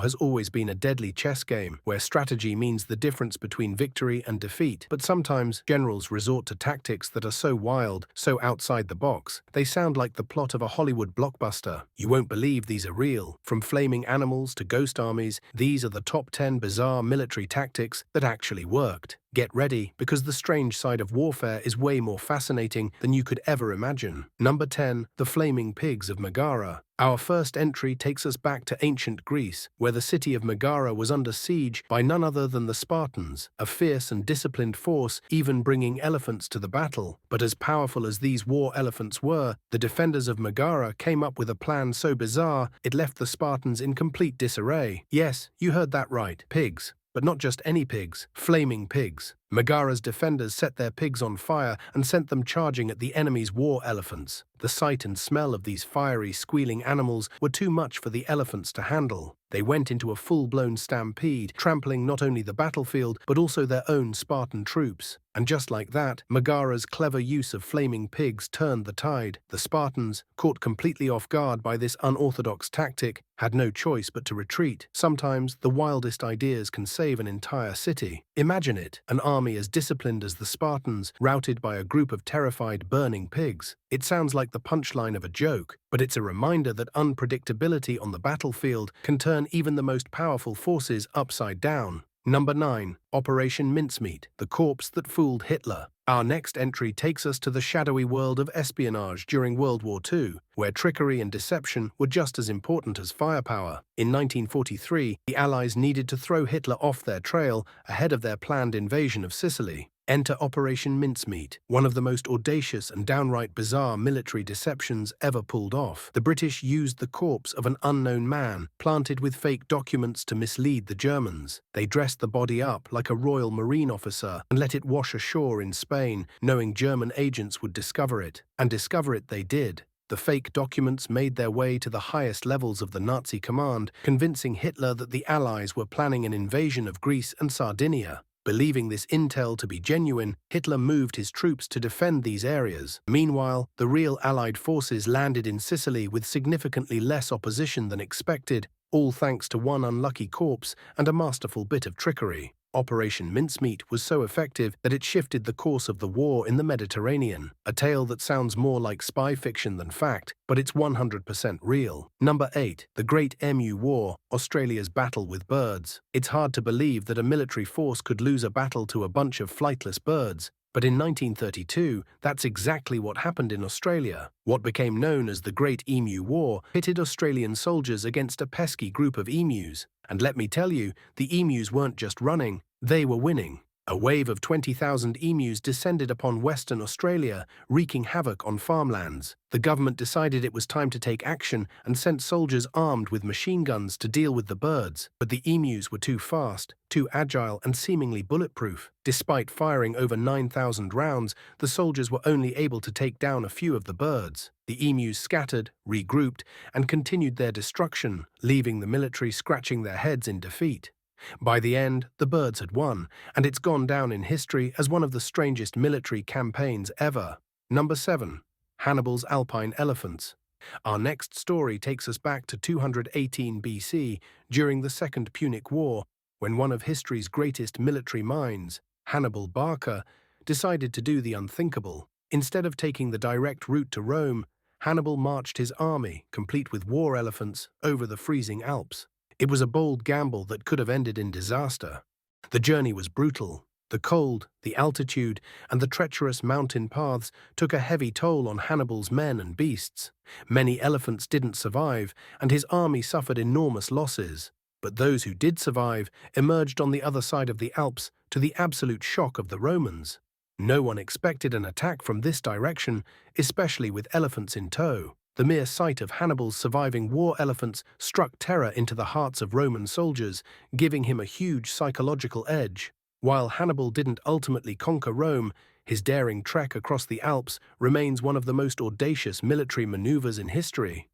has always been a deadly chess game, where strategy means the difference between victory and defeat. But sometimes, generals resort to tactics that are so wild, so outside the box, they sound like the plot of a Hollywood blockbuster. You won't believe these are real. From flaming animals to ghost armies, these are the top 10 bizarre military tactics that actually worked. Get ready, because the strange side of warfare is way more fascinating than you could ever imagine. Number 10. The Flaming Pigs of Megara. Our first entry takes us back to ancient Greece, where the city of Megara was under siege by none other than the Spartans, a fierce and disciplined force, even bringing elephants to the battle. But as powerful as these war elephants were, the defenders of Megara came up with a plan so bizarre it left the Spartans in complete disarray. Yes, you heard that right, pigs. But not just any pigs, flaming pigs. Megara's defenders set their pigs on fire and sent them charging at the enemy's war elephants. The sight and smell of these fiery, squealing animals were too much for the elephants to handle. They went into a full-blown stampede, trampling not only the battlefield, but also their own Spartan troops. And just like that, Megara's clever use of flaming pigs turned the tide. The Spartans, caught completely off guard by this unorthodox tactic, had no choice but to retreat. Sometimes, the wildest ideas can save an entire city. Imagine it, an army as disciplined as the Spartans, routed by a group of terrified, burning pigs. It sounds like the punchline of a joke, but it's a reminder that unpredictability on the battlefield can turn even the most powerful forces upside down. Number 9. Operation Mincemeat, the corpse that fooled Hitler. Our next entry takes us to the shadowy world of espionage during World War II, where trickery and deception were just as important as firepower. In 1943, the Allies needed to throw Hitler off their trail ahead of their planned invasion of Sicily. Enter Operation Mincemeat, one of the most audacious and downright bizarre military deceptions ever pulled off. The British used the corpse of an unknown man, planted with fake documents to mislead the Germans. They dressed the body up like a Royal Marine officer and let it wash ashore in Spain, knowing German agents would discover it. And discover it they did. The fake documents made their way to the highest levels of the Nazi command, convincing Hitler that the Allies were planning an invasion of Greece and Sardinia. Believing this intel to be genuine, Hitler moved his troops to defend these areas. Meanwhile, the real Allied forces landed in Sicily with significantly less opposition than expected, all thanks to one unlucky corpse and a masterful bit of trickery. Operation Mincemeat was so effective that it shifted the course of the war in the Mediterranean, a tale that sounds more like spy fiction than fact, but it's 100% real. Number 8. The Great Emu War, Australia's battle with birds. It's hard to believe that a military force could lose a battle to a bunch of flightless birds, but in 1932, that's exactly what happened in Australia. What became known as the Great Emu War pitted Australian soldiers against a pesky group of emus. And let me tell you, the emus weren't just running, they were winning. A wave of 20,000 emus descended upon Western Australia, wreaking havoc on farmlands. The government decided it was time to take action and sent soldiers armed with machine guns to deal with the birds. But the emus were too fast, too agile, and seemingly bulletproof. Despite firing over 9,000 rounds, the soldiers were only able to take down a few of the birds. The emus scattered, regrouped, and continued their destruction, leaving the military scratching their heads in defeat. By the end, the birds had won, and it's gone down in history as one of the strangest military campaigns ever. Number 7. Hannibal's Alpine Elephants. Our next story takes us back to 218 BC, during the Second Punic War, when one of history's greatest military minds, Hannibal Barca, decided to do the unthinkable. Instead of taking the direct route to Rome, Hannibal marched his army, complete with war elephants, over the freezing Alps. It was a bold gamble that could have ended in disaster. The journey was brutal. The cold, the altitude, and the treacherous mountain paths took a heavy toll on Hannibal's men and beasts. Many elephants didn't survive, and his army suffered enormous losses. But those who did survive emerged on the other side of the Alps, to the absolute shock of the Romans. No one expected an attack from this direction, especially with elephants in tow. The mere sight of Hannibal's surviving war elephants struck terror into the hearts of Roman soldiers, giving him a huge psychological edge. While Hannibal didn't ultimately conquer Rome, his daring trek across the Alps remains one of the most audacious military maneuvers in history.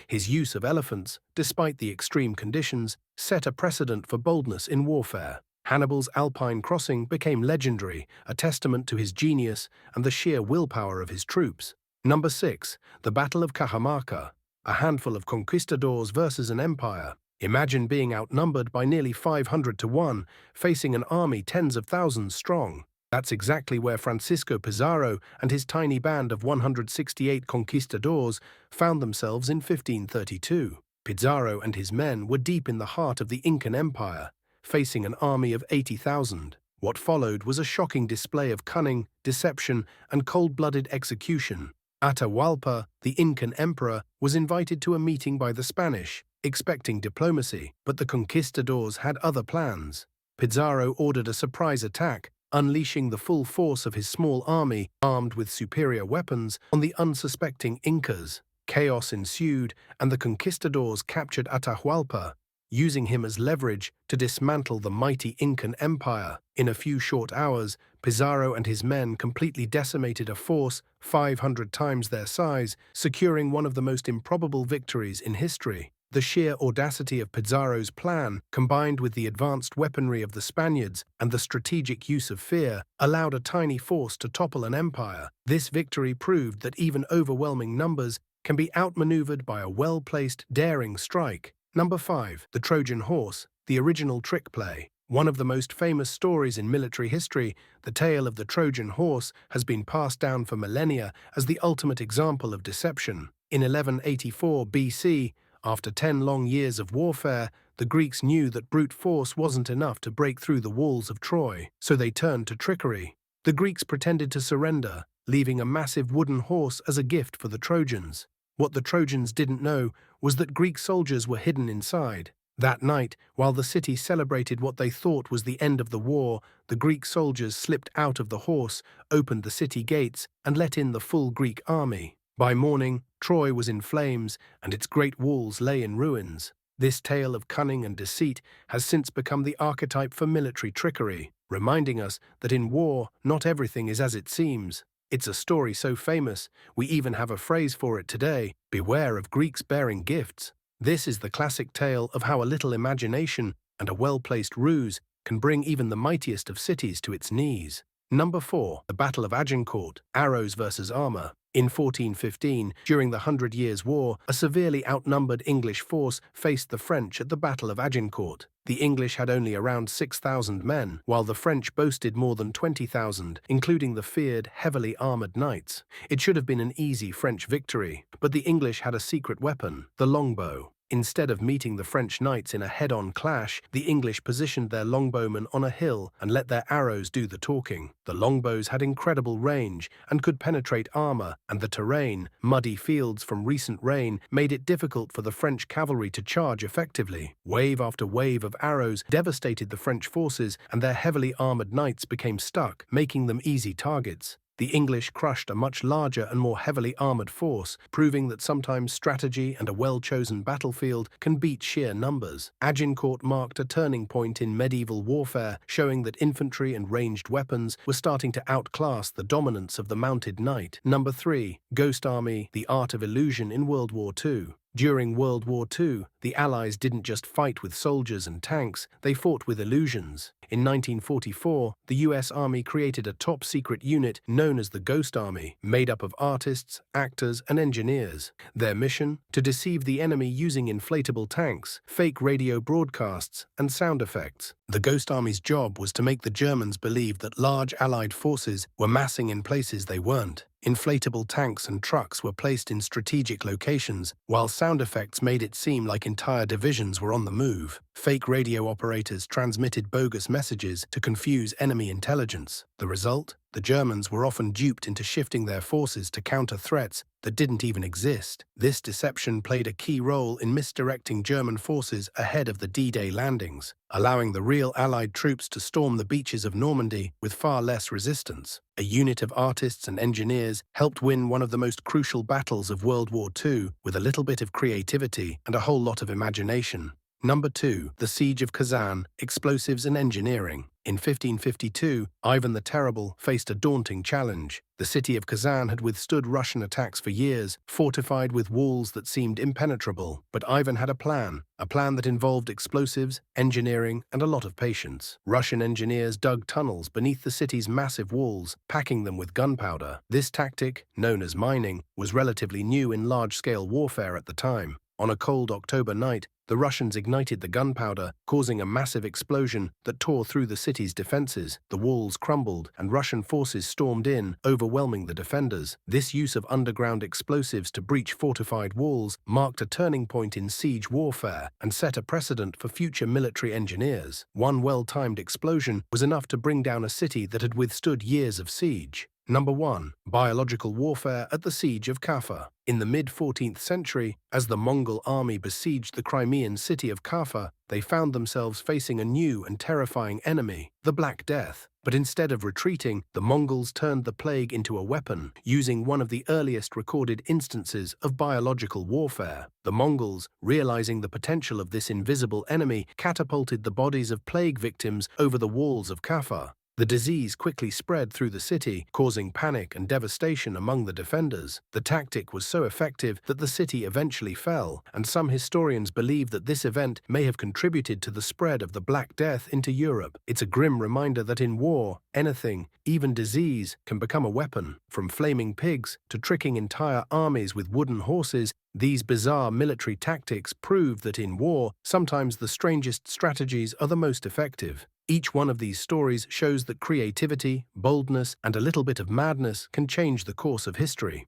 His use of elephants, despite the extreme conditions, set a precedent for boldness in warfare. Hannibal's Alpine crossing became legendary, a testament to his genius and the sheer willpower of his troops. Number 6. The Battle of Cajamarca, a handful of conquistadors versus an empire. Imagine being outnumbered by nearly 500 to 1, facing an army tens of thousands strong. That's exactly where Francisco Pizarro and his tiny band of 168 conquistadors found themselves in 1532. Pizarro and his men were deep in the heart of the Incan Empire, facing an army of 80,000. What followed was a shocking display of cunning, deception, and cold-blooded execution. Atahualpa, the Incan emperor, was invited to a meeting by the Spanish, expecting diplomacy, but the conquistadors had other plans. Pizarro ordered a surprise attack, unleashing the full force of his small army, armed with superior weapons, on the unsuspecting Incas. Chaos ensued, and the conquistadors captured Atahualpa, using him as leverage to dismantle the mighty Incan Empire. In a few short hours, Pizarro and his men completely decimated a force 500 times their size, securing one of the most improbable victories in history. The sheer audacity of Pizarro's plan, combined with the advanced weaponry of the Spaniards and the strategic use of fear, allowed a tiny force to topple an empire. This victory proved that even overwhelming numbers can be outmaneuvered by a well-placed, daring strike. Number 5. The Trojan Horse, the original trick play. One of the most famous stories in military history, the tale of the Trojan horse has been passed down for millennia as the ultimate example of deception. In 1184 BC, after 10 long years of warfare, the Greeks knew that brute force wasn't enough to break through the walls of Troy, so they turned to trickery. The Greeks pretended to surrender, leaving a massive wooden horse as a gift for the Trojans. What the Trojans didn't know was that Greek soldiers were hidden inside. That night, while the city celebrated what they thought was the end of the war, the Greek soldiers slipped out of the horse, opened the city gates, and let in the full Greek army. By morning, Troy was in flames, and its great walls lay in ruins. This tale of cunning and deceit has since become the archetype for military trickery, reminding us that in war, not everything is as it seems. It's a story so famous, we even have a phrase for it today: beware of Greeks bearing gifts. This is the classic tale of how a little imagination and a well-placed ruse can bring even the mightiest of cities to its knees. Number 4. The Battle of Agincourt, arrows versus armor. In 1415, during the Hundred Years' War, a severely outnumbered English force faced the French at the Battle of Agincourt. The English had only around 6,000 men, while the French boasted more than 20,000, including the feared, heavily armored knights. It should have been an easy French victory, but the English had a secret weapon, the longbow. Instead of meeting the French knights in a head-on clash, the English positioned their longbowmen on a hill and let their arrows do the talking. The longbows had incredible range and could penetrate armor, and the terrain, muddy fields from recent rain, made it difficult for the French cavalry to charge effectively. Wave after wave of arrows devastated the French forces, and their heavily armored knights became stuck, making them easy targets. The English crushed a much larger and more heavily armored force, proving that sometimes strategy and a well-chosen battlefield can beat sheer numbers. Agincourt marked a turning point in medieval warfare, showing that infantry and ranged weapons were starting to outclass the dominance of the mounted knight. Number 3. Ghost Army, the art of illusion in World War II. During World War II, the Allies didn't just fight with soldiers and tanks, they fought with illusions. In 1944, the US Army created a top-secret unit known as the Ghost Army, made up of artists, actors, and engineers. Their mission? To deceive the enemy using inflatable tanks, fake radio broadcasts, and sound effects. The Ghost Army's job was to make the Germans believe that large Allied forces were massing in places they weren't. Inflatable tanks and trucks were placed in strategic locations, while sound effects made it seem like entire divisions were on the move. Fake radio operators transmitted bogus messages to confuse enemy intelligence. The result? The Germans were often duped into shifting their forces to counter threats that didn't even exist. This deception played a key role in misdirecting German forces ahead of the D-Day landings, allowing the real Allied troops to storm the beaches of Normandy with far less resistance. A unit of artists and engineers helped win one of the most crucial battles of World War II with a little bit of creativity and a whole lot of imagination. Number 2. The Siege of Kazan, explosives and engineering. In 1552, Ivan the Terrible faced a daunting challenge. The city of Kazan had withstood Russian attacks for years, fortified with walls that seemed impenetrable. But Ivan had a plan that involved explosives, engineering, and a lot of patience. Russian engineers dug tunnels beneath the city's massive walls, packing them with gunpowder. This tactic, known as mining, was relatively new in large-scale warfare at the time. On a cold October night, the Russians ignited the gunpowder, causing a massive explosion that tore through the city's defenses. The walls crumbled, and Russian forces stormed in, overwhelming the defenders. This use of underground explosives to breach fortified walls marked a turning point in siege warfare and set a precedent for future military engineers. One well-timed explosion was enough to bring down a city that had withstood years of siege. Number 1. Biological warfare at the Siege of Kaffa. In the mid-14th century, as the Mongol army besieged the Crimean city of Kaffa, they found themselves facing a new and terrifying enemy, the Black Death. But instead of retreating, the Mongols turned the plague into a weapon, using one of the earliest recorded instances of biological warfare. The Mongols, realizing the potential of this invisible enemy, catapulted the bodies of plague victims over the walls of Kaffa. The disease quickly spread through the city, causing panic and devastation among the defenders. The tactic was so effective that the city eventually fell, and some historians believe that this event may have contributed to the spread of the Black Death into Europe. It's a grim reminder that in war, anything, even disease, can become a weapon. From flaming pigs to tricking entire armies with wooden horses, these bizarre military tactics prove that in war, sometimes the strangest strategies are the most effective. Each one of these stories shows that creativity, boldness, and a little bit of madness can change the course of history.